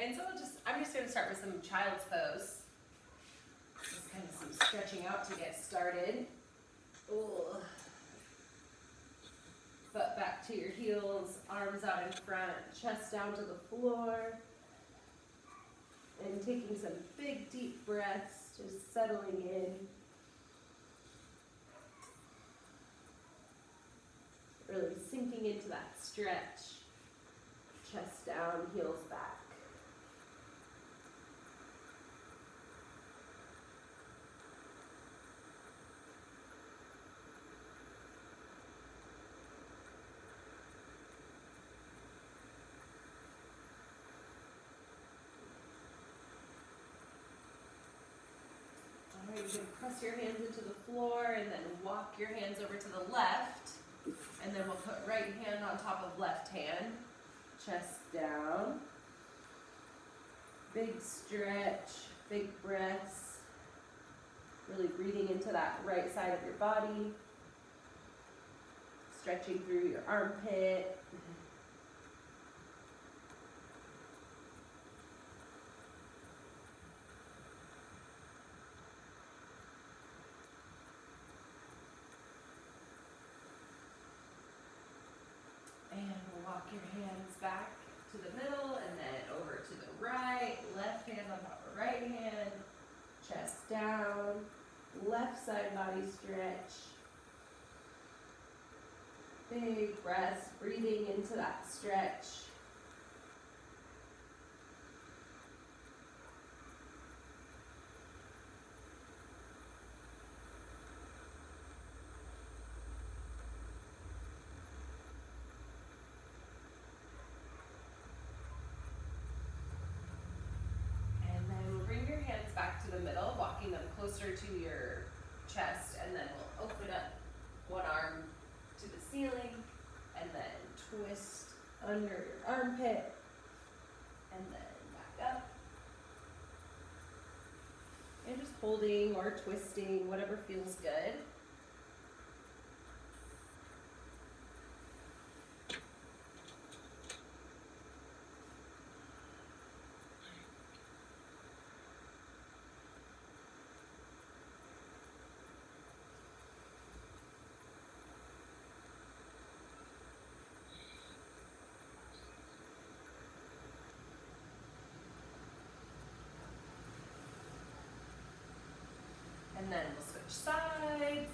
And so I'm just gonna start with some child's pose. Just kind of some stretching out to get started. Ooh. Butt back to your heels, arms out in front, chest down to the floor. And taking some big deep breaths, just settling in. Really sinking into that stretch. Chest down, heels back. All right, you can press your hands into the floor and then walk your hands over to the left. And then we'll put right hand on top of left hand. Chest down. Big stretch, big breaths. Really breathing into that right side of your body. Stretching through your armpit. And we'll walk your hands back to the middle and then over to the right. Left hand on top of right hand. Chest down. Left side body stretch. Big breaths, breathing into that stretch. Back to the middle, walking them closer to your chest, and then we'll open up one arm to the ceiling, and then twist under your armpit, and then back up. And just holding or twisting, whatever feels good. And then we'll switch sides.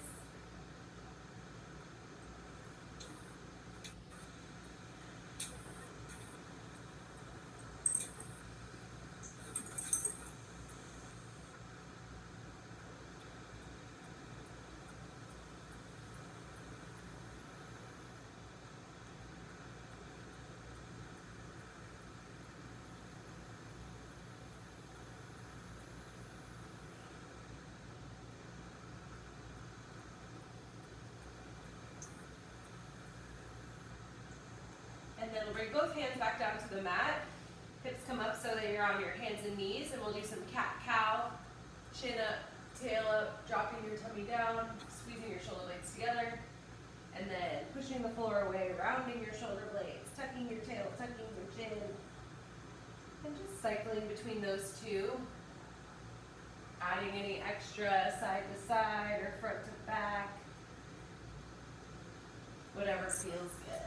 And then we'll bring both hands back down to the mat. Hips come up so that you're on your hands and knees, and we'll do some cat-cow. Chin up, tail up, dropping your tummy down, squeezing your shoulder blades together, and then pushing the floor away, rounding your shoulder blades, tucking your tail, tucking your chin, and just cycling between those two. Adding any extra side to side or front to back, whatever feels good.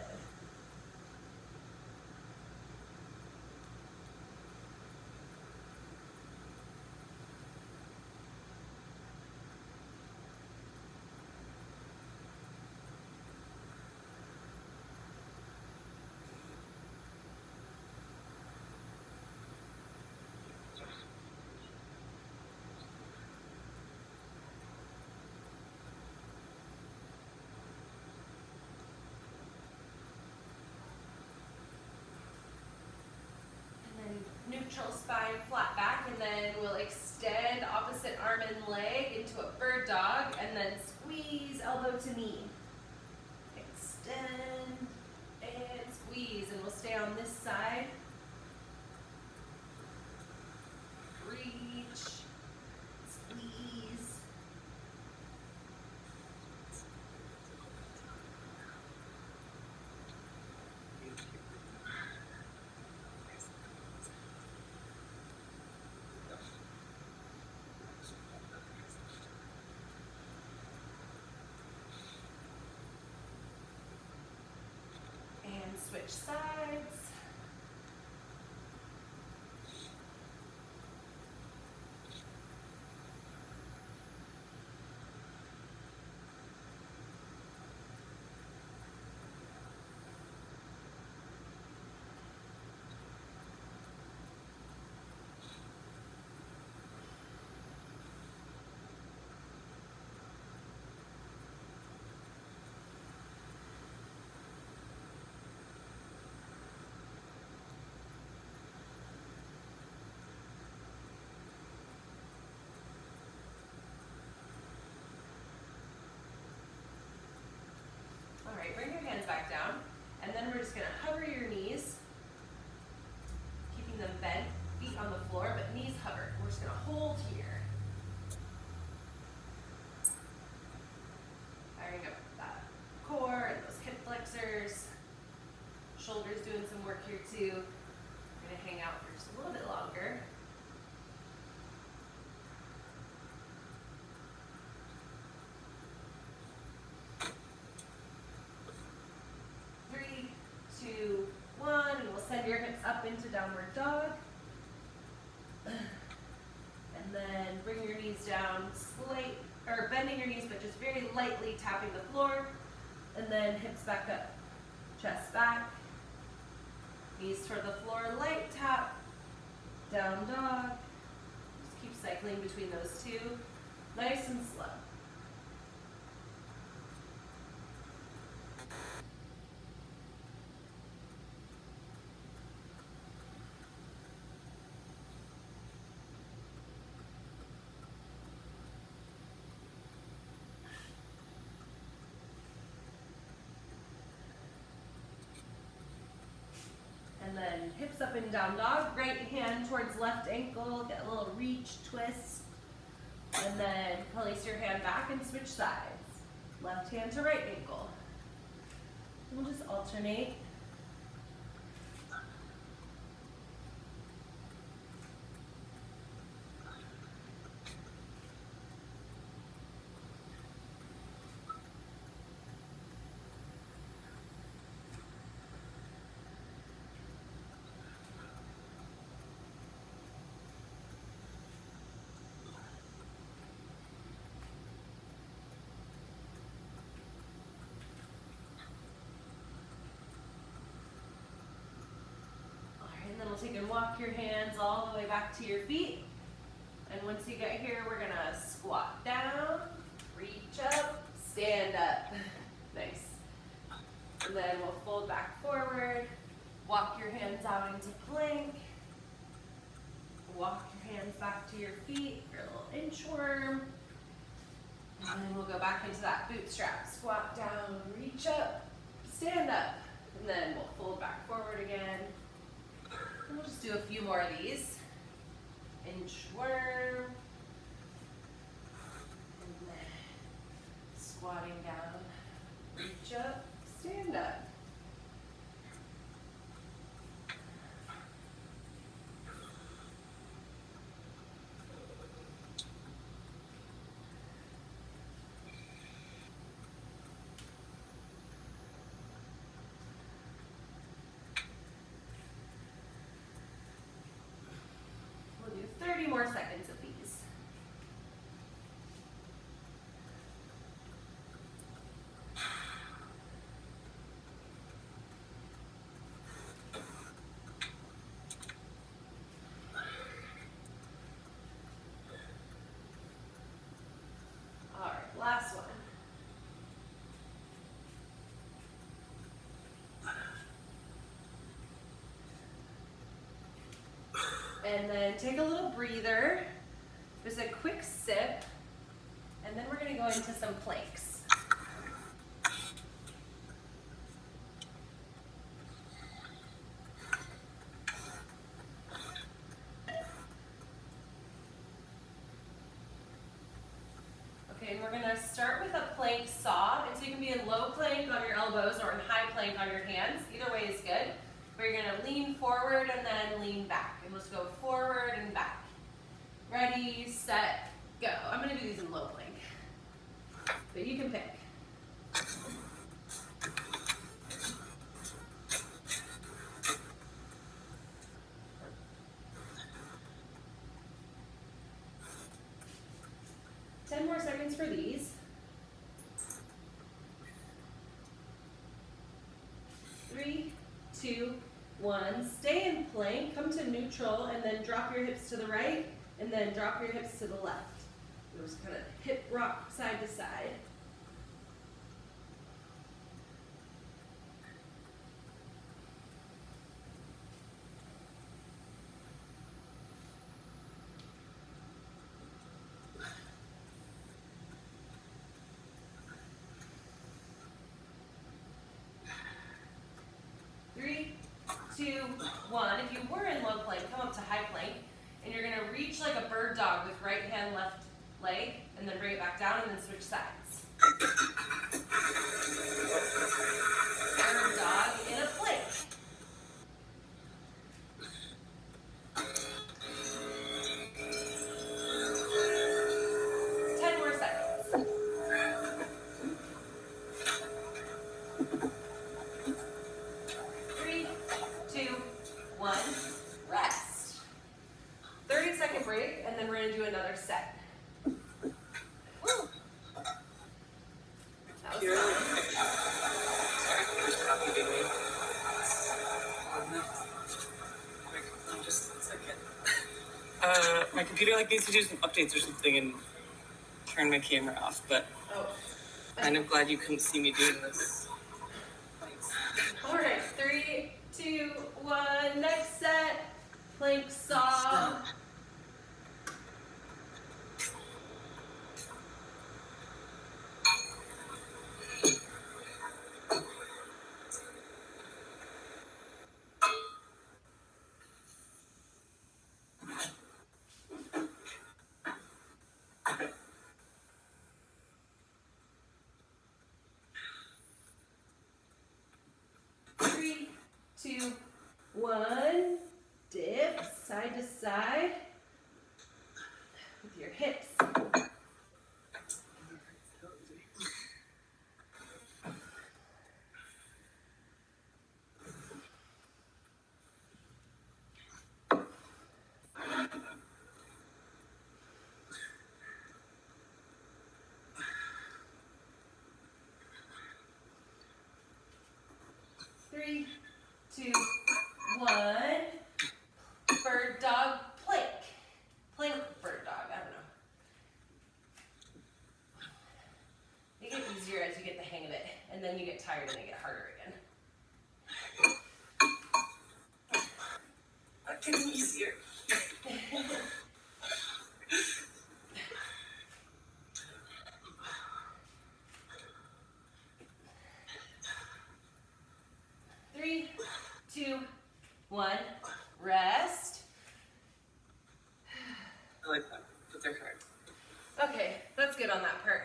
Neutral spine, flat back, and then we'll extend opposite arm and leg into a bird dog, and then squeeze elbow to knee. Extend and squeeze, and we'll stay on this side. Reach, squeeze. switch sides. All right, bring your hands back down, and then we're just gonna hover your knees, keeping them bent, feet on the floor, but knees hover. We're just gonna hold here. Firing up that core and those hip flexors. Shoulders doing some work here too. We're gonna hang out for just a little bit longer. Three, two, one, and we'll send your hips up into downward dog. And then bring your knees down, bending your knees, but just very lightly tapping the floor. And then hips back up, chest back, knees toward the floor, light tap, down dog. Just keep cycling between those two, nice and slow. And then hips up and down dog, right hand towards left ankle, get a little reach, twist. And then place your hand back and switch sides. Left hand to right ankle. We'll just alternate. And then we'll take and walk your hands all the way back to your feet. And once you get here, we're gonna squat down, reach up, stand up. Nice. And then we'll fold back forward, walk your hands out into plank, walk your hands back to your feet, your little inchworm. And then we'll go back into that bootstrap, squat down, reach up, stand up. And then we'll fold back forward again. And we'll just do a few more of these. Inchworm. And then squatting down, reach up, stand up. We'll do 30 more seconds of these. All right, last one. And then take a little breather, just a quick sip, and then we're going to go into some planks. Okay, and we're going to start with a plank saw, and so you can be in low plank on your elbows or in high plank on your hands. Either way is good. But you're going to lean forward and then lean back. And let's go forward and back. Ready, set, go. I'm going to do these in low plank, but you can pick. seconds for these. 3, 2, 1. Stay in plank, come to neutral, and then drop your hips to the right, and then drop your hips to the left. Just kind of hip rock side to side. Three, 2, 1. If you were in low plank, come up to high plank, and you're gonna reach like a bird dog with right hand, left leg, and then bring it back down, and then switch sides. Bird dog in a plank. 10 more seconds. 3, 2, 1. Rest. 30-second break, and then we're gonna do another set. Woo. That was fun. Just a second. My computer needs to do some updates or something and turn my camera off, but kind of glad you couldn't see me doing this. Thanks. All right, 3, 2, 1. Next set. Plank saw. Three, 2, 1. Dip side to side with your hips. Three, 2, 1. Bird dog plank. Plank bird dog. I don't know. They get easier as you get the hang of it, and then you get tired and they get harder again. Not getting easier. Three, 2, 1. Rest. I like that, but they're hard. Okay, that's good on that part.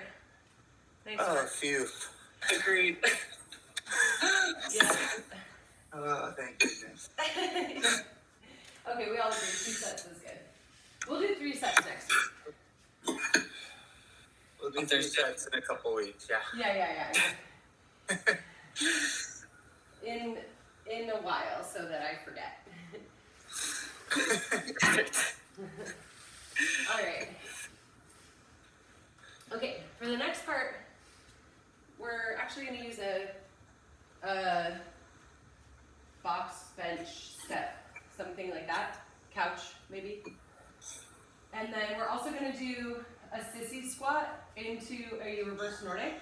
Nice Oh, work. phew. Agreed. Yeah. Oh, thank goodness. Okay, we all agree 2 sets is good. We'll do 3 sets next week. We'll do On 3 Thursday. sets in a couple weeks, yeah. Yeah. In a while, so that I forget. All right. Okay, for the next part, we're actually going to use a box, bench, step, something like that. Couch, maybe. And then we're also going to do a sissy squat into a reverse Nordic.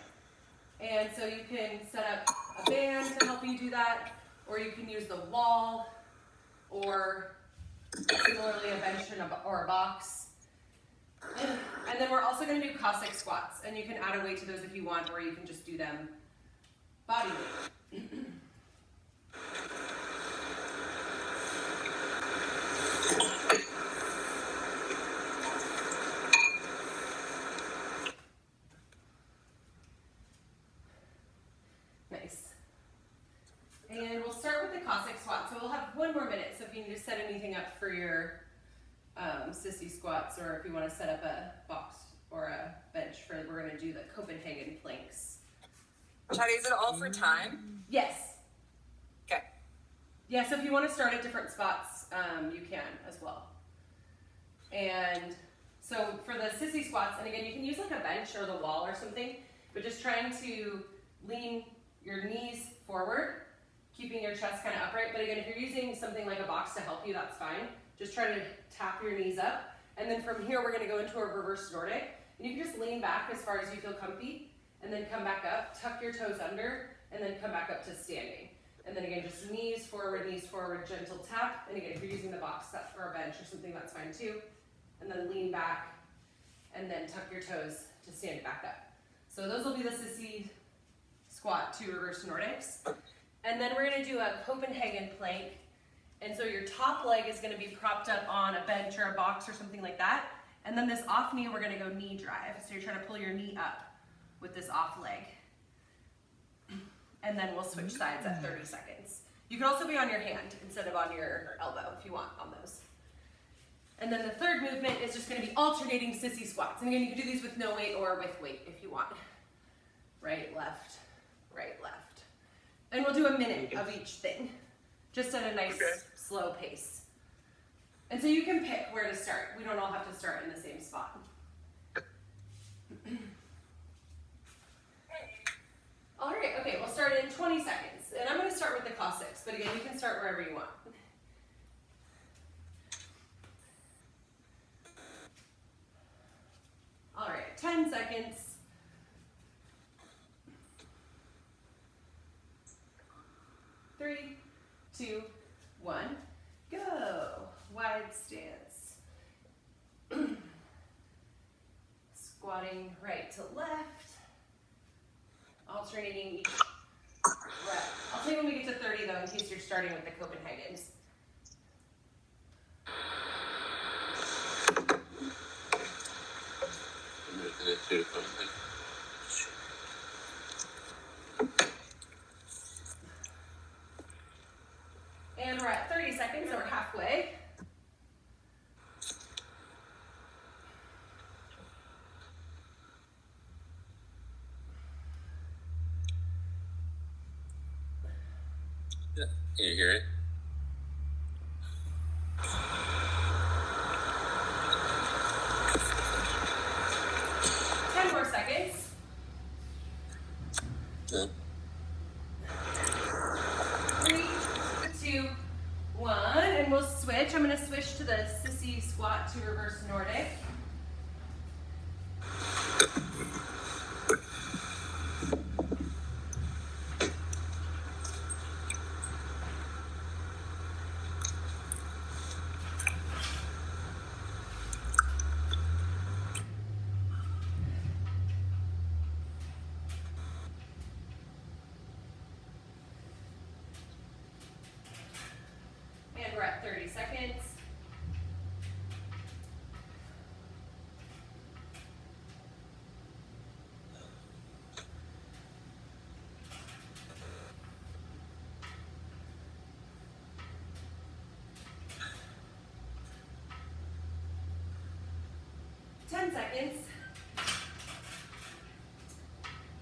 And so you can set up a band to help you do that, or you can use the wall, or similarly a bench or a box. And then we're also going to do Cossack squats, and you can add a weight to those if you want, or you can just do them body weight. Nice. And we'll start with the Cossack squat. So we'll have 1 more minute. So if you need to set anything up for your sissy squats, or if you want to set up a box or a bench we're going to do the Copenhagen planks. Chardy, is it all for time? Yes. Okay. Yeah, so if you want to start at different spots, you can as well. And So for the sissy squats, and again, you can use like a bench or the wall or something, but just trying to lean your knees forward, keeping your chest kind of upright. But again, if you're using something like a box to help you, that's fine. Just try to tap your knees up. And then from here, we're gonna go into a reverse Nordic. And you can just lean back as far as you feel comfy, and then come back up, tuck your toes under, and then come back up to standing. And then again, just knees forward, gentle tap. And again, if you're using the box or a bench or something, that's fine too. And then lean back, and then tuck your toes to stand back up. So those will be the sissy squat to reverse Nordics. And then we're gonna do a Copenhagen plank. And so your top leg is gonna be propped up on a bench or a box or something like that. And then this off knee, we're gonna go knee drive. So you're trying to pull your knee up with this off leg. And then we'll switch sides at 30 seconds. You can also be on your hand instead of on your elbow if you want on those. And then the third movement is just gonna be alternating sissy squats. And again, you can do these with no weight or with weight if you want. Right, left, right, left. And we'll do a minute of each thing, just at a nice slow pace. And so you can pick where to start. We don't all have to start in the same spot. All right, okay, we'll start in 20 seconds. And I'm gonna start with the classics, but again, you can start wherever you want. All right, 10 seconds. 3, 2, 1, go. Wide stance. Squatting right to left. Alternating each rep. I'll tell you when we get to 30 though, in case you're starting with the Copenhagens. And we're at 30 seconds, so we're halfway. Yeah. Can you hear it? Ten more seconds. Yeah. 3, 2, 1, and we'll switch. I'm going to switch to the sissy squat to reverse Nordic. And we're at 30 seconds. Seconds.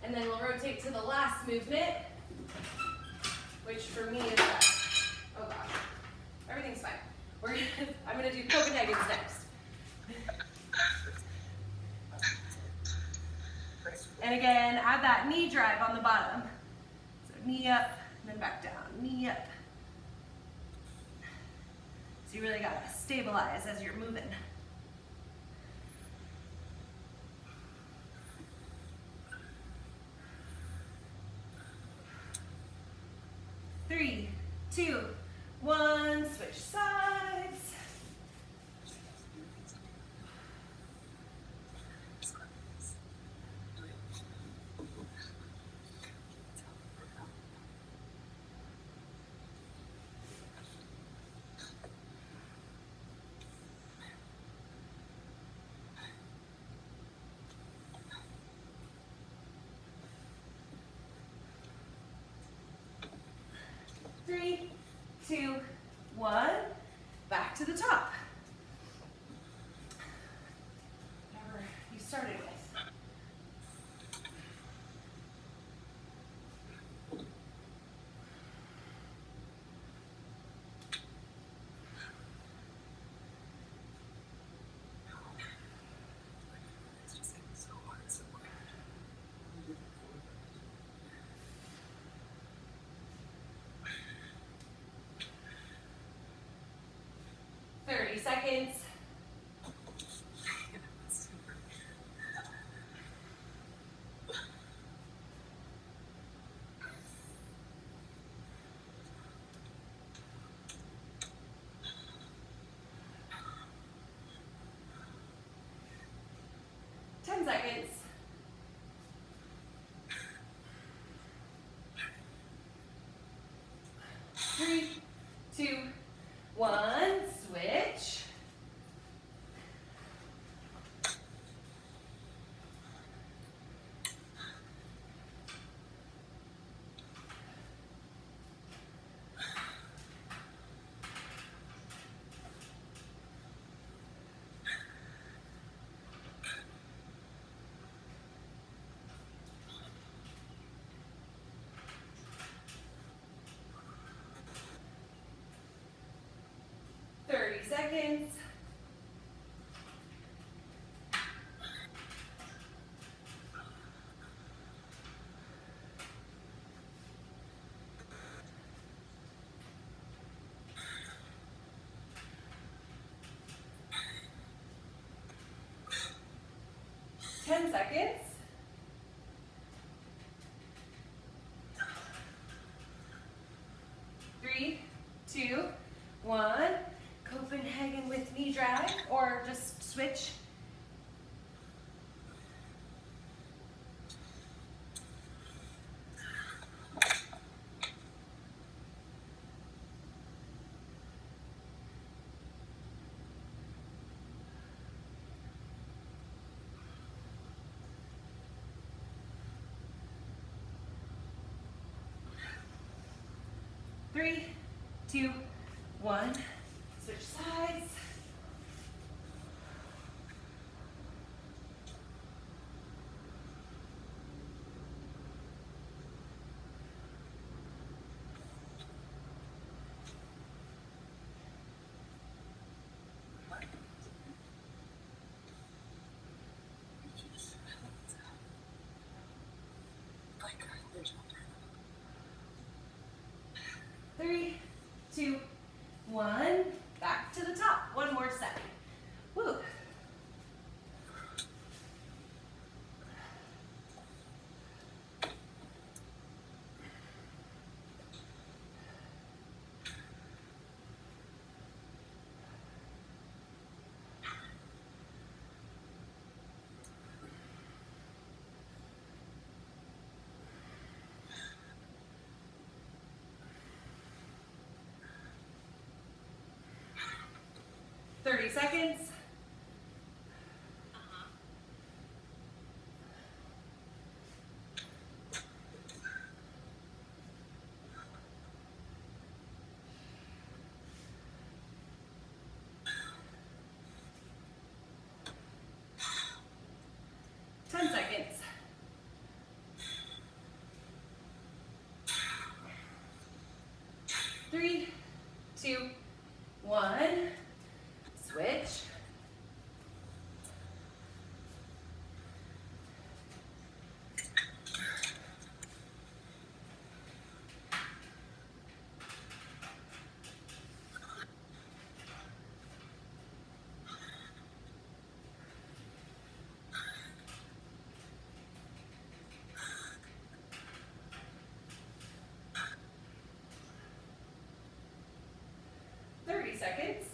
And then we'll rotate to the last movement, which for me is that, oh gosh, everything's fine. I'm gonna do Copenhagen's next. And again, add that knee drive on the bottom. So knee up, and then back down, knee up. So you really gotta stabilize as you're moving. Three, 2, 1, switch sides. Three, 2, 1, back to the top. Whatever you started with. 30 seconds. Seconds. 3, 2, 1, switch. Seconds. 10 seconds. 3, 2, 1. Copenhagen with knee drag, or just switch. Three, 2, 1. Switch sides. Three, 2, 1. Back to the top. One more set. Woo. Uh-huh. 30 seconds. 10 seconds. 3, 2, 1. Switch. Seconds.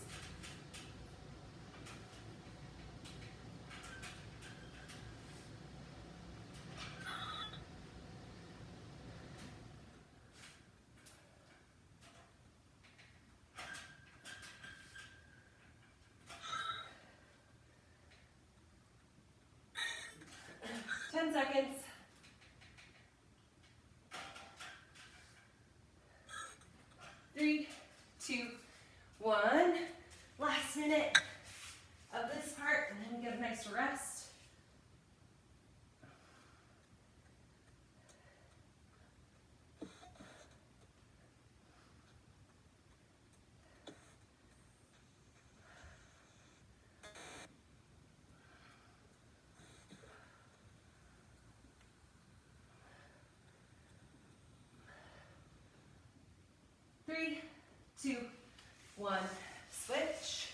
10 seconds. 3, 2, 1. Last minute of this part, and then get a nice rest. Three, 2, 1. Switch.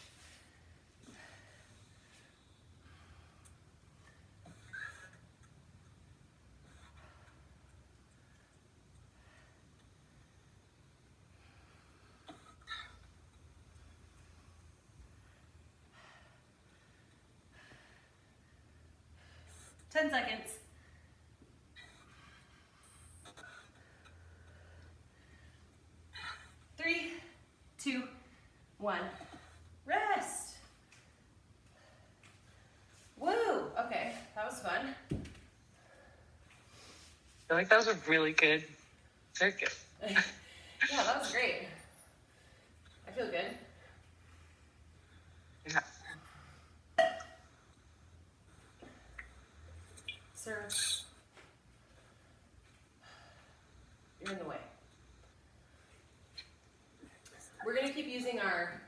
10 seconds. 3, 2, 1. Rest. Woo! Okay, that was fun. I feel like that was a really good circuit. Yeah, that was great. I feel good. Yeah. Sir, you're in the way. We're going to keep using our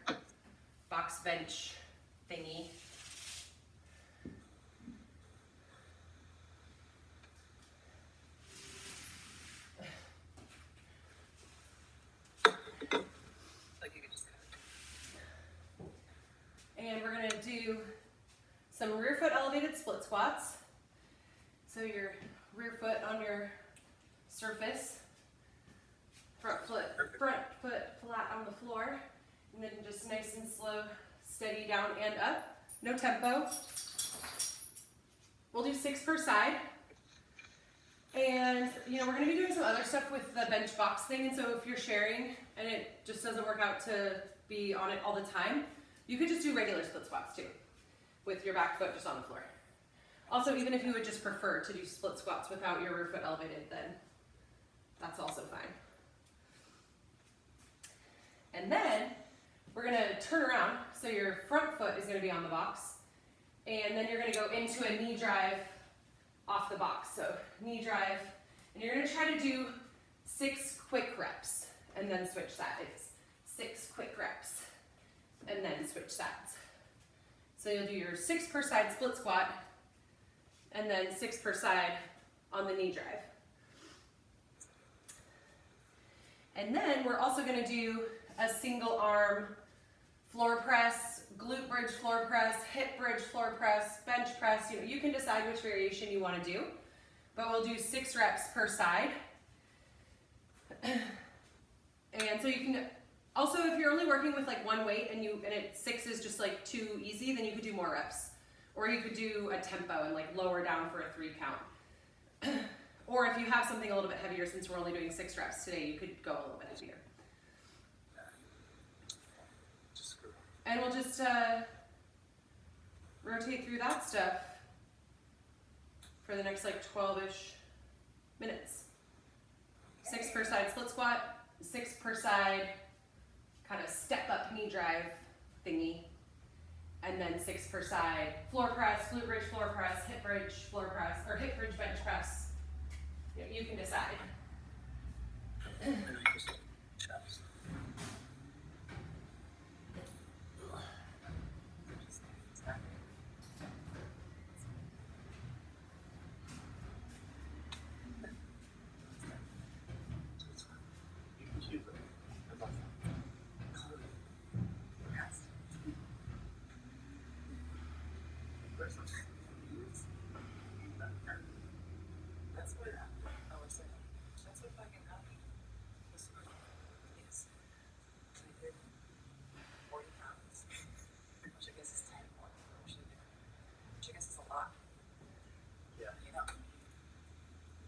box bench thingy. And we're going to do some rear foot elevated split squats. So your rear foot on your surface, front foot flat on the floor, and then just nice and slow, steady down and up. No tempo. We'll do 6 per side. And we're going to be doing some other stuff with the bench box thing. And so if you're sharing and it just doesn't work out to be on it all the time, you could just do regular split squats too, with your back foot just on the floor. Also, even if you would just prefer to do split squats without your rear foot elevated, then that's also fine. And then we're going to turn around, so your front foot is going to be on the box, and then you're going to go into a knee drive off the box. So knee drive, and you're going to try to do 6 quick reps, and then switch sides. 6 quick reps, and then switch sides. So you'll do your 6 per side split squat, and then 6 per side on the knee drive. And then we're also going to do a single arm floor press, glute bridge floor press, hip bridge floor press, bench press. You can decide which variation you want to do, but we'll do 6 reps per side. And so you can also, if you're only working with like one weight and 6 is just like too easy, then you could do more reps. Or you could do a tempo and like lower down for a 3 count. Or if you have something a little bit heavier, since we're only doing 6 reps today, you could go a little bit heavier. And we'll just rotate through that stuff for the next like 12-ish minutes. 6 per side split squat, 6 per side kind of step up knee drive thingy, and then 6 per side floor press, glute bridge floor press, hip bridge floor press, or hip bridge bench press. You can decide.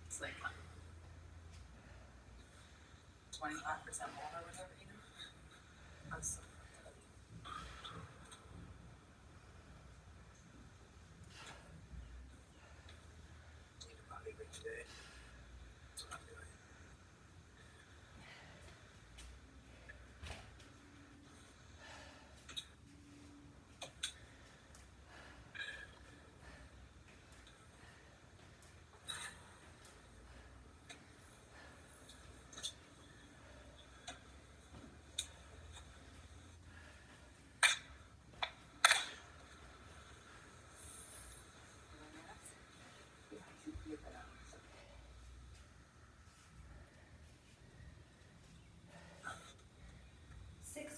It's like 25% more or whatever, That's so Today. That's what I'm doing.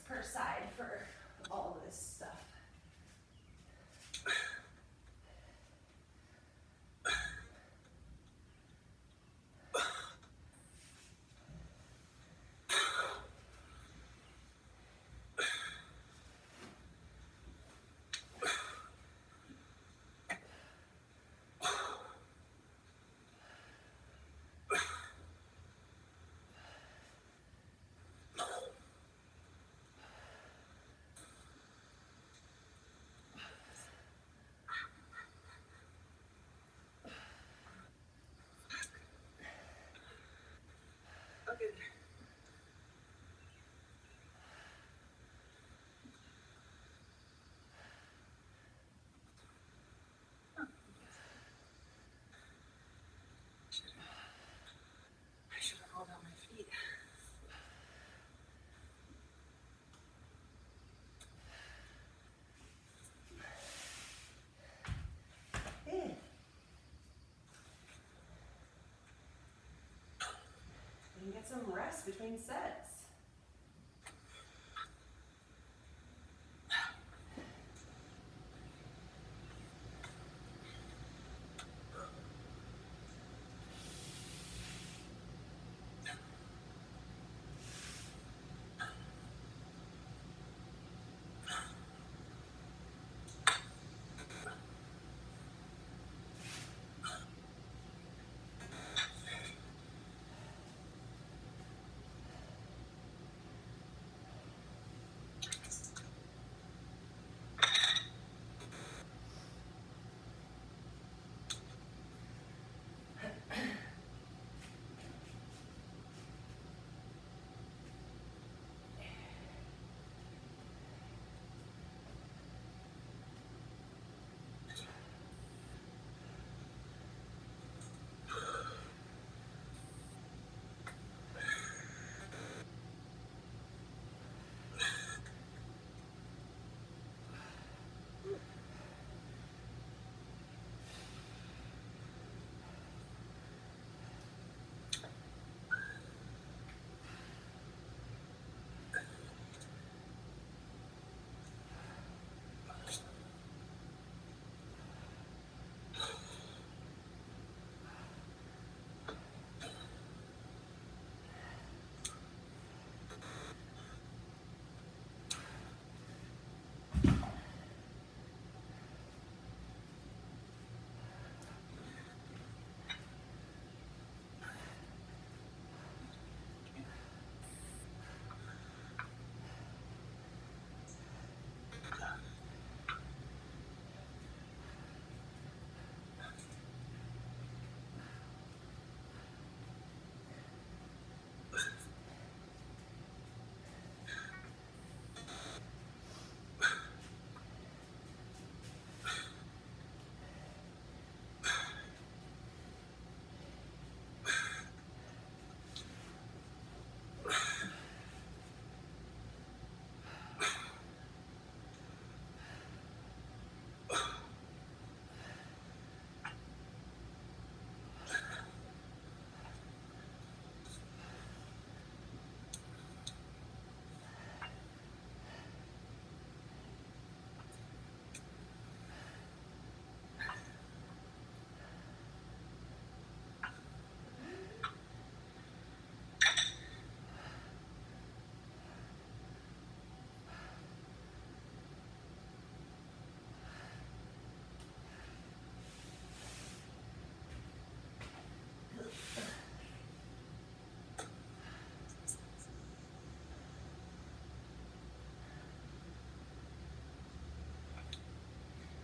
Per side for all of this stuff. some rest between sets.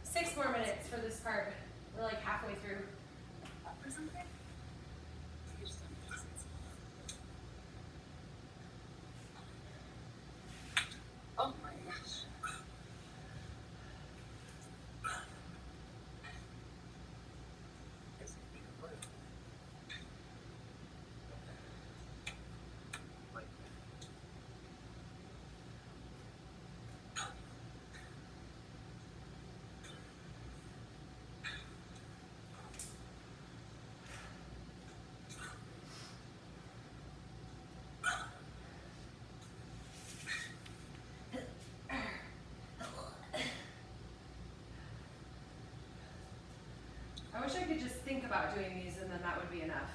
Six more minutes for this part. We're like halfway through. Or something? Oh my gosh. I wish I could just think about doing these and then that would be enough.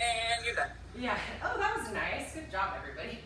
And you're done. Yeah. Oh, that was nice. Good job, everybody.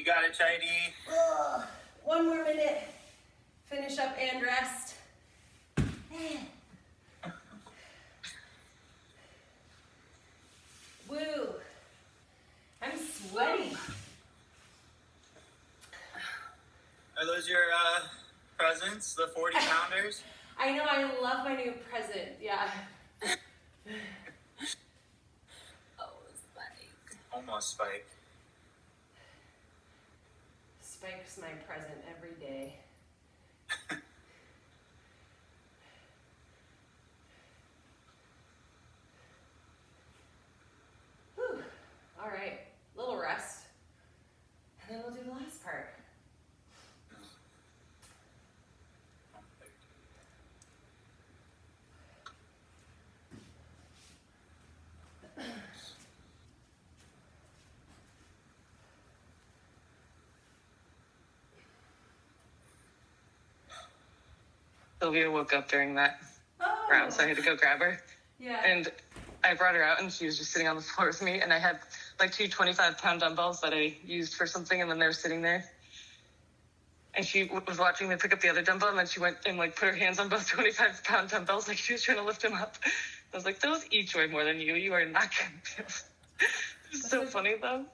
You got it, Chardy. Ugh. One more minute. Finish up and rest. Woo. I'm sweaty. Are those your presents, the 40 pounders? I know, I love my new present. Yeah. Oh, Spike. Almost Spike. Spike's my present every day. Whew. All right, little rest, and then we'll do the last part. Sylvia woke up during that Oh. round, so I had to go grab her. Yeah. And I brought her out, and she was just sitting on the floor with me. And I had like two 25-pound dumbbells that I used for something, and then they were sitting there. And she was watching me pick up the other dumbbell, and then she went and like put her hands on both 25-pound dumbbells, like she was trying to lift them up. I was like, those each weigh more than you. You are not going to do it. It's so funny, though.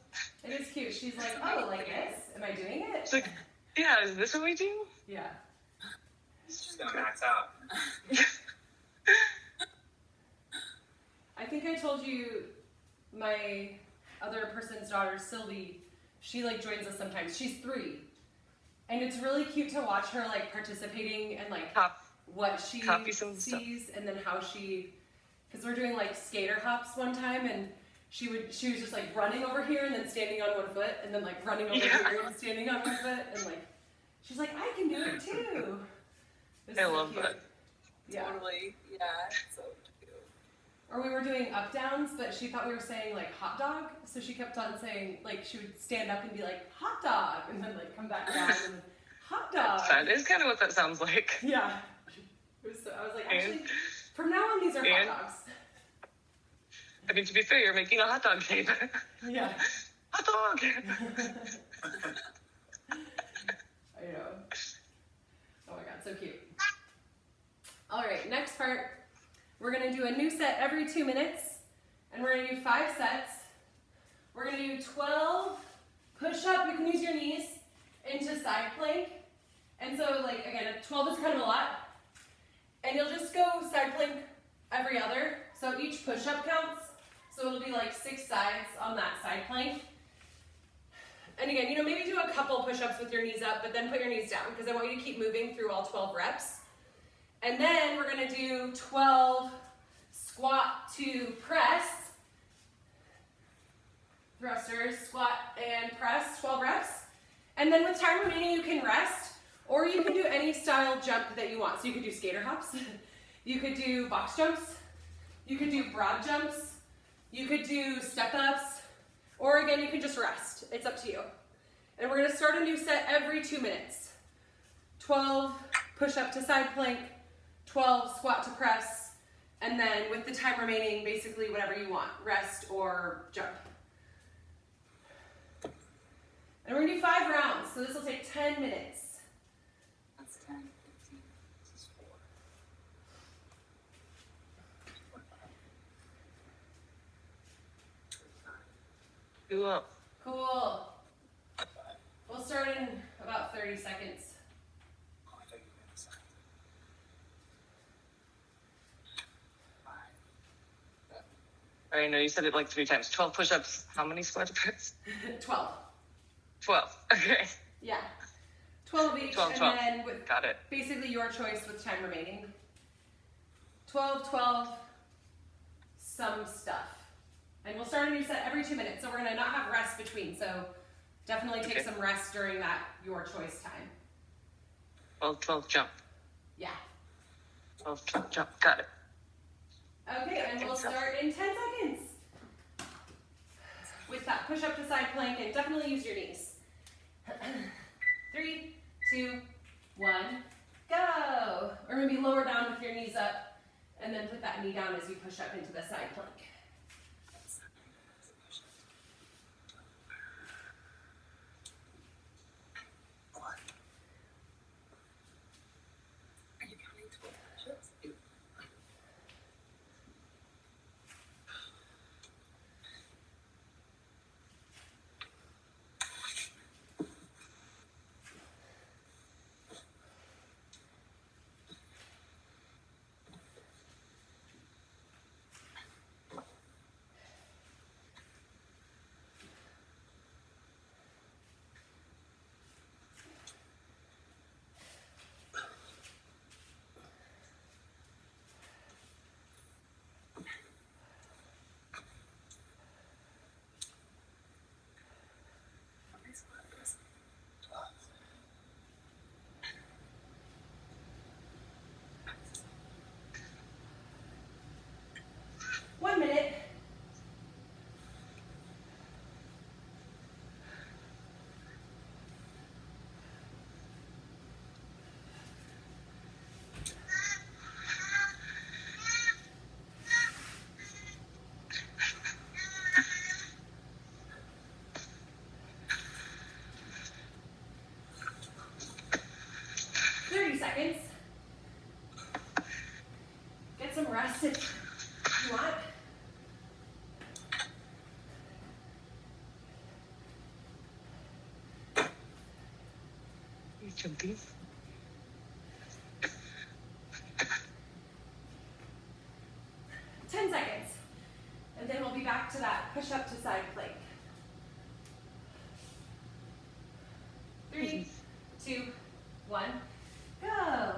It is cute. She's like, oh, like this? Am I doing it? It's like, yeah, is this what we do? Yeah. She's gonna max out. I think I told you my other person's daughter, Sylvie, she like joins us sometimes. She's 3. And it's really cute to watch her like participating and like what she sees and then how she, because we're doing like skater hops one time and she was just like running over here and then standing on one foot and then like running over here and standing on one foot and like, she's like, I can do it too. I love that. Yeah. Totally. Yeah. So cute. Or we were doing up downs, but she thought we were saying like hot dog, so she kept on saying like she would stand up and be like hot dog, and then like come back down and then, hot dog. That is kind of what that sounds like. Yeah. I was like, actually, from now on these are hot dogs. I mean, to be fair, you're making a hot dog shape. Yeah. Hot dog. I know. Oh my god, so cute. All right, next part. We're gonna do a new set every 2 minutes, and we're gonna do 5 sets. We're gonna do 12 push-up, you can use your knees, into side plank. And so like, again, 12 is kind of a lot. And you'll just go side plank every other. So each push-up counts. So it'll be like 6 sides on that side plank. And again, maybe do a couple push-ups with your knees up, but then put your knees down, because I want you to keep moving through all 12 reps. And then we're gonna do 12 squat to press. Thrusters, squat and press, 12 reps. And then with time remaining, you can rest, or you can do any style jump that you want. So you could do skater hops, you could do box jumps, you could do broad jumps, you could do step ups, or again, you can just rest. It's up to you. And we're gonna start a new set every 2 minutes. 12 push up to side plank, 12 squat to press, and then with the time remaining, basically whatever you want, rest or jump. And we're gonna do 5 rounds, so this will take 10 minutes. That's 10, 15. This is 4. Cool. Cool. We'll start in about 30 seconds. Oh, I thought you meant a second. 5. I know you said it like 3 times. 12 push-ups. How many squat reps? 12. 12. Okay. Yeah. 12 each, 12, and 12. then with Got it. basically your choice with time remaining. 12, 12, some stuff. And we'll start a new set every 2 minutes, so we're gonna not have rest between, so definitely take some rest during that your choice time. 12, 12, jump. Yeah. 12, 12, jump. Got it. Okay, and we'll start in 10 seconds. With that push up to side plank, and definitely use your knees. 3, 2, 1, go. Or maybe lower down with your knees up, and then put that knee down as you push up into the side plank. 1 minute. Seconds. Get some rest if you want. You jumpy? Ten seconds. And then we'll be back to that push up to side plank. 3, 2, 1. Go.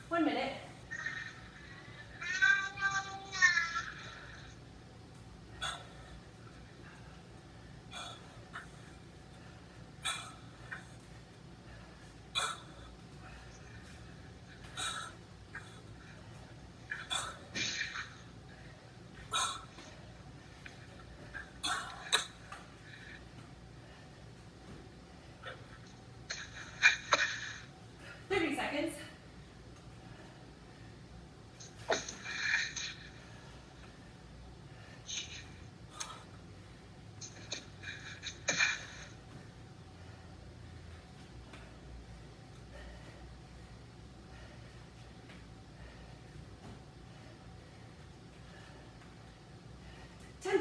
One minute.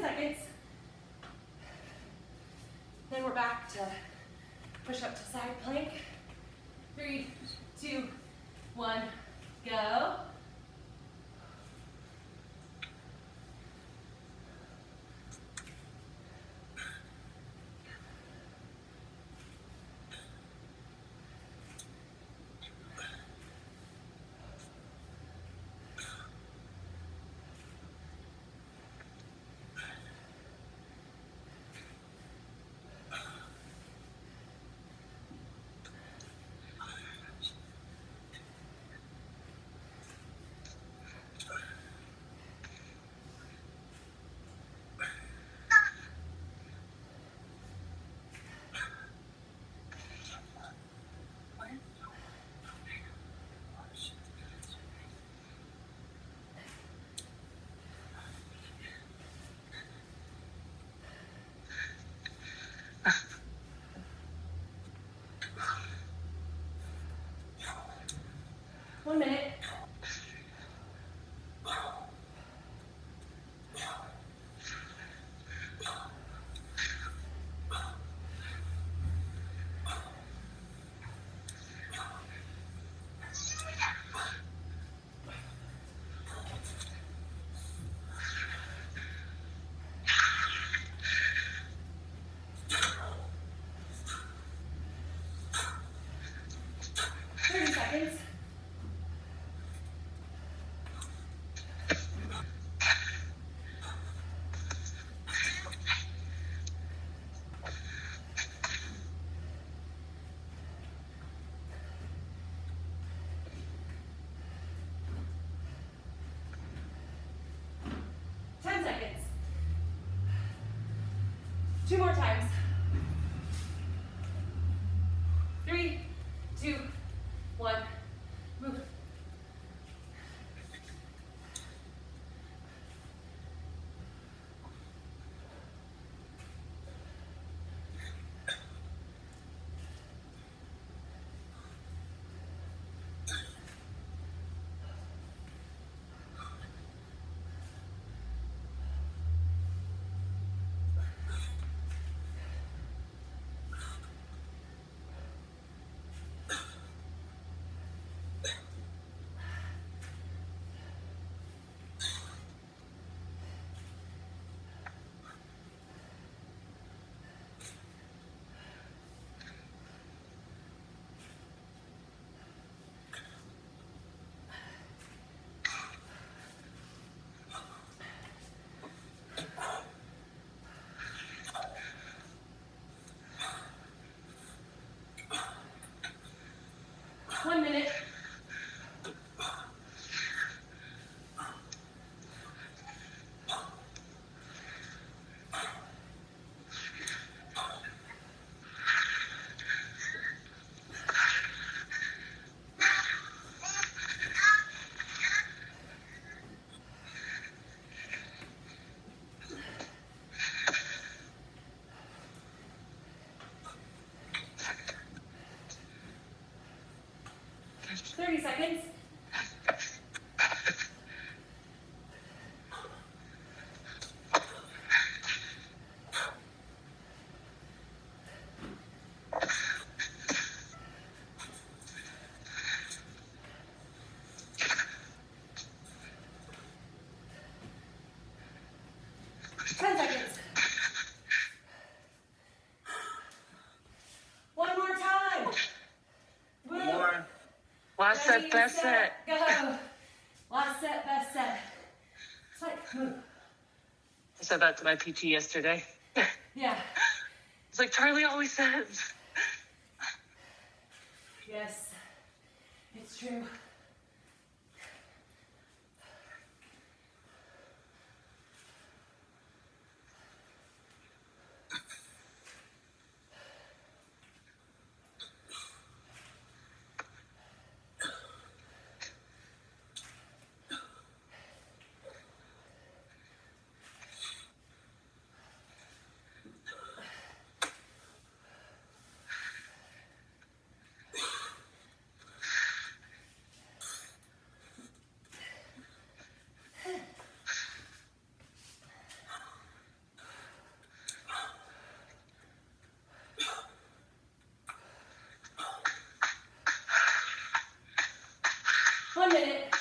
Seconds. Then we're back to push up to side plank. 3, 2, 1, go. One minute. Seconds. Two more times. 3, 2, 1, move. 30 seconds. One more time. Woo. More. Last set, best set. Go. Last set, best set. It's like, move. I said that to my PT yesterday. Yeah. It's like Charlie always says. Yes. It's true. One minute.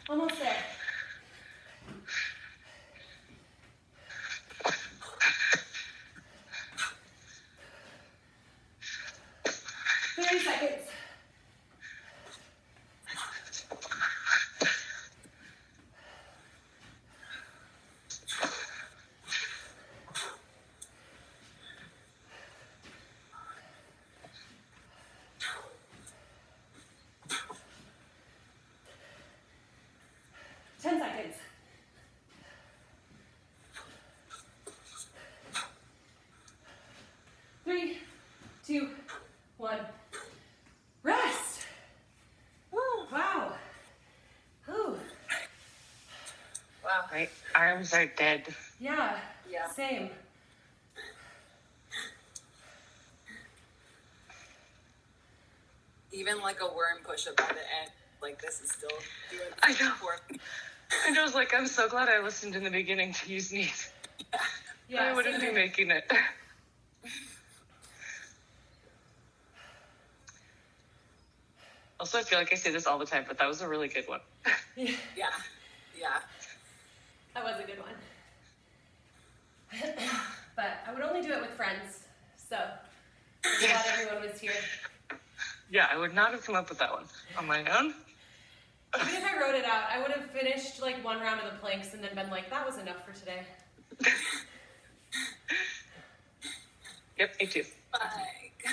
Almost there. Seconds. Seconds. 3, 2, 1. Rest. Woo. Wow. Ooh. Wow. My arms are dead. Yeah. Yeah. Same. Even like a worm push-up at the end, like this is still doing I know. for me. And I was like, I'm so glad I listened in the beginning to use knees. Yeah. I wouldn't be making it. Also, I feel like I say this all the time, but that was a really good one. Yeah. Yeah. Yeah. That was a good one. But I would only do it with friends, so I'm glad everyone was here. Yeah, I would not have come up with that one on my own. Even if I wrote it out, I would have finished like one round of the planks and then been like, that was enough for today. Yep, me too. Bye.